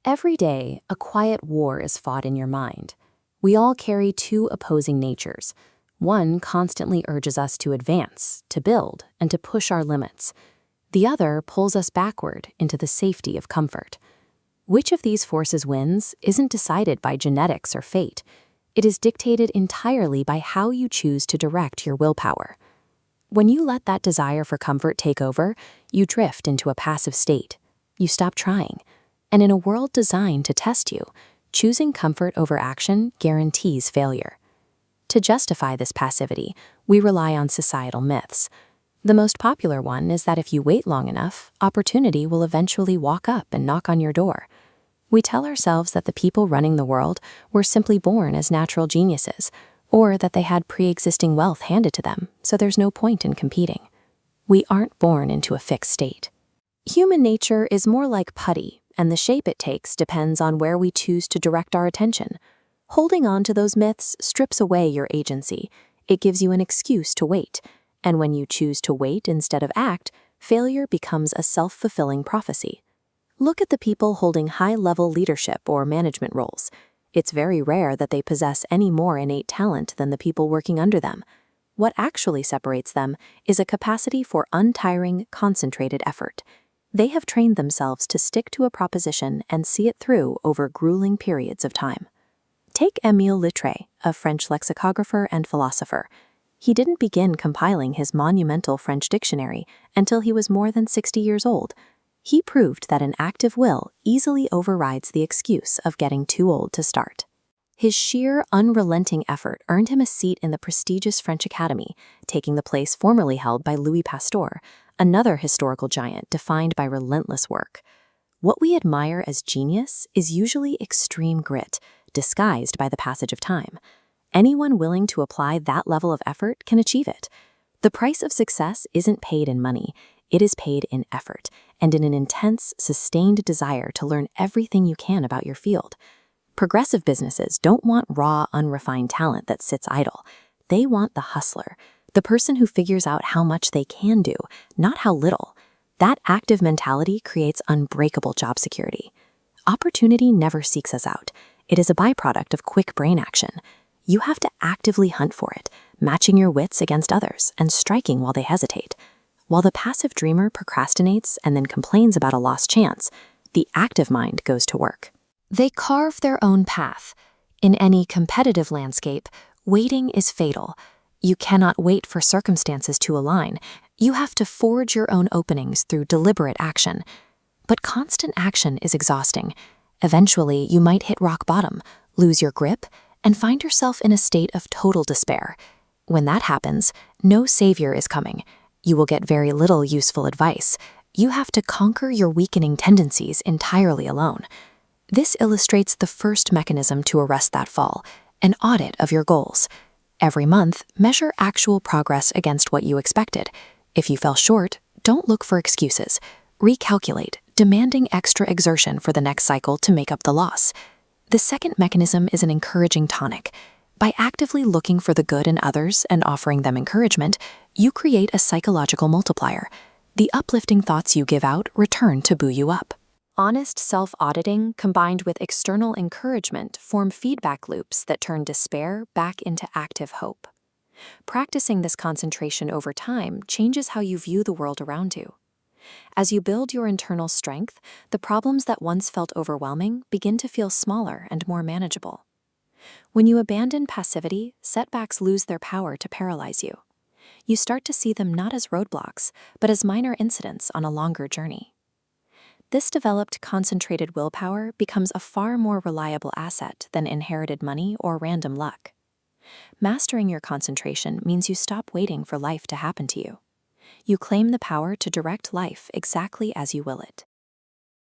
Every day, a quiet war is fought in your mind. We all carry two opposing natures. One constantly urges us to advance, to build, and to push our limits. The other pulls us backward into the safety of comfort. Which of these forces wins isn't decided by genetics or fate. It is dictated entirely by how you choose to direct your willpower. When you let that desire for comfort take over, you drift into a passive state. You stop trying. And in a world designed to test you, choosing comfort over action guarantees failure. To justify this passivity, we rely on societal myths. The most popular one is that if you wait long enough, opportunity will eventually walk up and knock on your door. We tell ourselves that the people running the world were simply born as natural geniuses, or that they had pre-existing wealth handed to them, so there's no point in competing. We aren't born into a fixed state. Human nature is more like putty, and the shape it takes depends on where we choose to direct our attention. Holding on to those myths strips away your agency. It gives you an excuse to wait. And when you choose to wait instead of act, failure becomes a self-fulfilling prophecy. Look at the people holding high-level leadership or management roles. It's very rare that they possess any more innate talent than the people working under them. What actually separates them is a capacity for untiring, concentrated effort. They have trained themselves to stick to a proposition and see it through over grueling periods of time. Take Émile Littré, a French lexicographer and philosopher. He didn't begin compiling his monumental French dictionary until he was more than 60 years old. He proved that an active will easily overrides the excuse of getting too old to start. His sheer, unrelenting effort earned him a seat in the prestigious French Academy, taking the place formerly held by Louis Pasteur, another historical giant defined by relentless work. What we admire as genius is usually extreme grit, disguised by the passage of time. Anyone willing to apply that level of effort can achieve it. The price of success isn't paid in money, it is paid in effort, and in an intense, sustained desire to learn everything you can about your field. Progressive businesses don't want raw, unrefined talent that sits idle. They want the hustler, the person who figures out how much they can do, not how little. That active mentality creates unbreakable job security. Opportunity never seeks us out. It is a byproduct of quick brain action. You have to actively hunt for it, matching your wits against others and striking while they hesitate. While the passive dreamer procrastinates and then complains about a lost chance, the active mind goes to work. They carve their own path. In any competitive landscape, waiting is fatal. You cannot wait for circumstances to align. You have to forge your own openings through deliberate action. But constant action is exhausting. Eventually, you might hit rock bottom, lose your grip, and find yourself in a state of total despair. When that happens, no savior is coming. You will get very little useful advice. You have to conquer your weakening tendencies entirely alone. This illustrates the first mechanism to arrest that fall, an audit of your goals. Every month, measure actual progress against what you expected. If you fell short, don't look for excuses. Recalculate, demanding extra exertion for the next cycle to make up the loss. The second mechanism is an encouraging tonic. By actively looking for the good in others and offering them encouragement, you create a psychological multiplier. The uplifting thoughts you give out return to buoy you up. Honest self-auditing combined with external encouragement form feedback loops that turn despair back into active hope. Practicing this concentration over time changes how you view the world around you. As you build your internal strength, the problems that once felt overwhelming begin to feel smaller and more manageable. When you abandon passivity, setbacks lose their power to paralyze you. You start to see them not as roadblocks, but as minor incidents on a longer journey. This developed, concentrated willpower becomes a far more reliable asset than inherited money or random luck. Mastering your concentration means you stop waiting for life to happen to you. You claim the power to direct life exactly as you will it.